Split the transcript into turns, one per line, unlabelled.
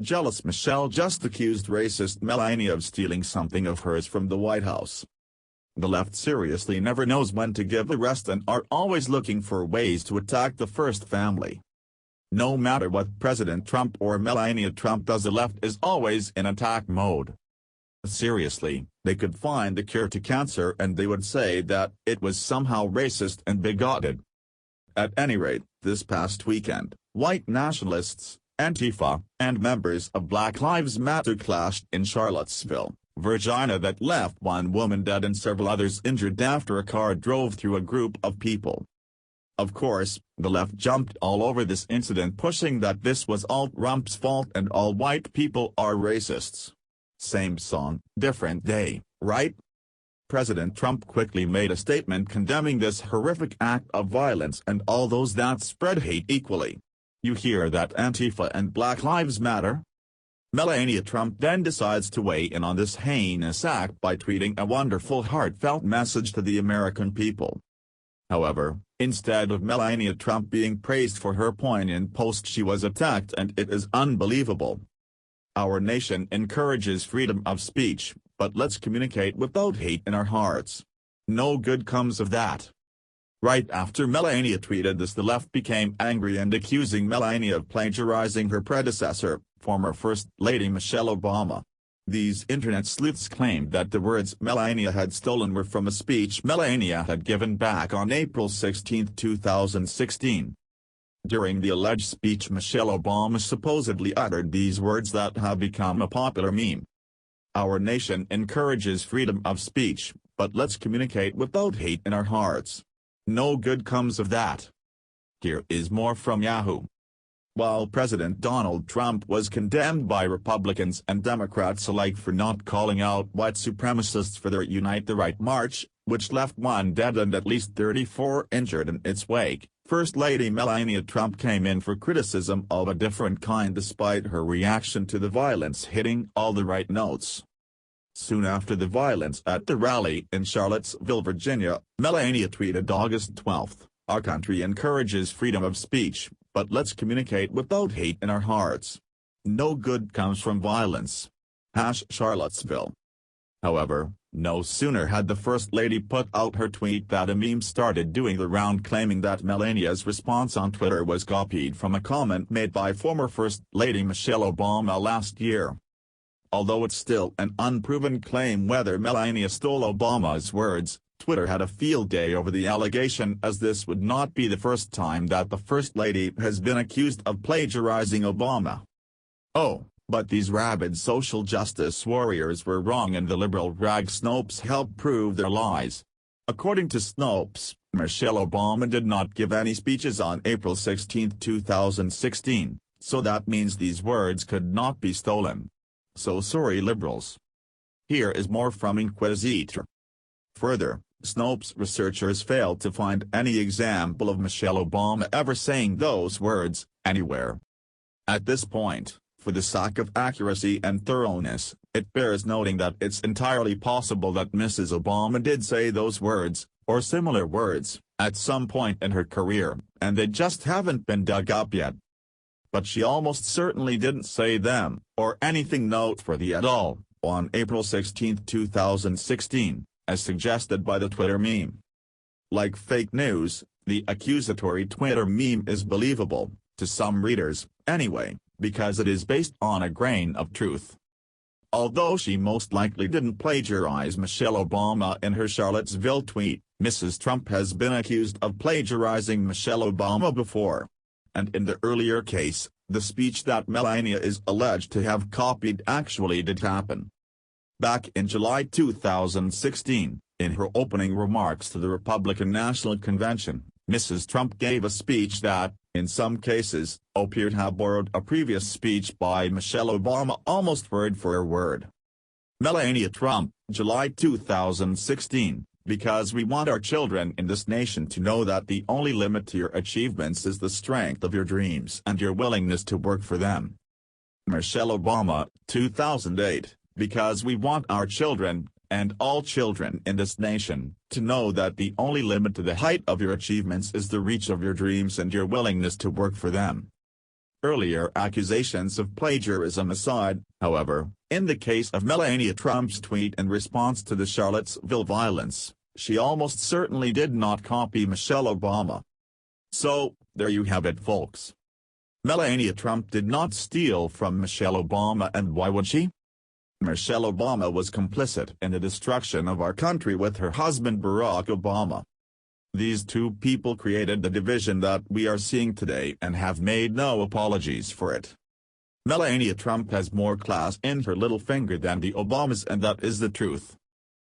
jealous Michelle just accused racist Melania of stealing something of hers from the White House. The left seriously never knows when to give the rest and are always looking for ways to attack the first family. No matter what President Trump or Melania Trump does, the left is always in attack mode. Seriously, they could find the cure to cancer and they would say that it was somehow racist and bigoted. At any rate, this past weekend, white nationalists, Antifa, and members of Black Lives Matter clashed in Charlottesville, Virginia, that left one woman dead and several others injured after a car drove through a group of people. Of course, the left jumped all over this incident, pushing that this was alt-Trump's fault and all white people are racists. Same song, different day, right? President Trump quickly made a statement condemning this horrific act of violence and all those that spread hate equally. You hear that, Antifa and Black Lives Matter? Melania Trump then decides to weigh in on this heinous act by tweeting a wonderful heartfelt message to the American people. However, instead of Melania Trump being praised for her poignant post, she was attacked, and it is unbelievable. Our nation encourages freedom of speech, but let's communicate without hate in our hearts. No good comes of that. Right after Melania tweeted this, the left became angry and accusing Melania of plagiarizing her predecessor, former First Lady Michelle Obama. These internet sleuths claimed that the words Melania had stolen were from a speech Melania had given back on April 16, 2016. During the alleged speech, Michelle Obama supposedly uttered these words that have become a popular meme. Our nation encourages freedom of speech, but let's communicate without hate in our hearts. No good comes of that. Here is more from Yahoo. While President Donald Trump was condemned by Republicans and Democrats alike for not calling out white supremacists for their Unite the Right march, which left one dead and at least 34 injured in its wake, First Lady Melania Trump came in for criticism of a different kind despite her reaction to the violence hitting all the right notes. Soon after the violence at the rally in Charlottesville, Virginia, Melania tweeted August 12, "Our country encourages freedom of speech, but let's communicate without hate in our hearts. No good comes from violence. #Charlottesville." However, no sooner had the First Lady put out her tweet that a meme started doing the round claiming that Melania's response on Twitter was copied from a comment made by former First Lady Michelle Obama last year. Although it's still an unproven claim whether Melania stole Obama's words, Twitter had a field day over the allegation, as this would not be the first time that the First Lady has been accused of plagiarizing Obama. Oh, but these rabid social justice warriors were wrong and the liberal rag Snopes helped prove their lies. According to Snopes, Michelle Obama did not give any speeches on April 16, 2016, so that means these words could not be stolen. So sorry, liberals. Here is more from Inquisitor. Further, Snopes researchers failed to find any example of Michelle Obama ever saying those words, anywhere. At this point, for the sake of accuracy and thoroughness, it bears noting that it's entirely possible that Mrs. Obama did say those words, or similar words, at some point in her career, and they just haven't been dug up yet. But she almost certainly didn't say them, or anything noteworthy at all, on April 16, 2016. As suggested by the Twitter meme. Like fake news, the accusatory Twitter meme is believable, to some readers, anyway, because it is based on a grain of truth. Although she most likely didn't plagiarize Michelle Obama in her Charlottesville tweet, Mrs. Trump has been accused of plagiarizing Michelle Obama before. And in the earlier case, the speech that Melania is alleged to have copied actually did happen. Back in July 2016, in her opening remarks to the Republican National Convention, Mrs. Trump gave a speech that, in some cases, appeared to have borrowed a previous speech by Michelle Obama almost word for word. Melania Trump, July 2016, "Because we want our children in this nation to know that the only limit to your achievements is the strength of your dreams and your willingness to work for them." Michelle Obama, 2008. "Because we want our children, and all children in this nation, to know that the only limit to the height of your achievements is the reach of your dreams and your willingness to work for them." Earlier accusations of plagiarism aside, however, in the case of Melania Trump's tweet in response to the Charlottesville violence, she almost certainly did not copy Michelle Obama. So, there you have it, folks. Melania Trump did not steal from Michelle Obama, and why would she? Michelle Obama was complicit in the destruction of our country with her husband Barack Obama. These two people created the division that we are seeing today and have made no apologies for it. Melania Trump has more class in her little finger than the Obamas, and that is the truth.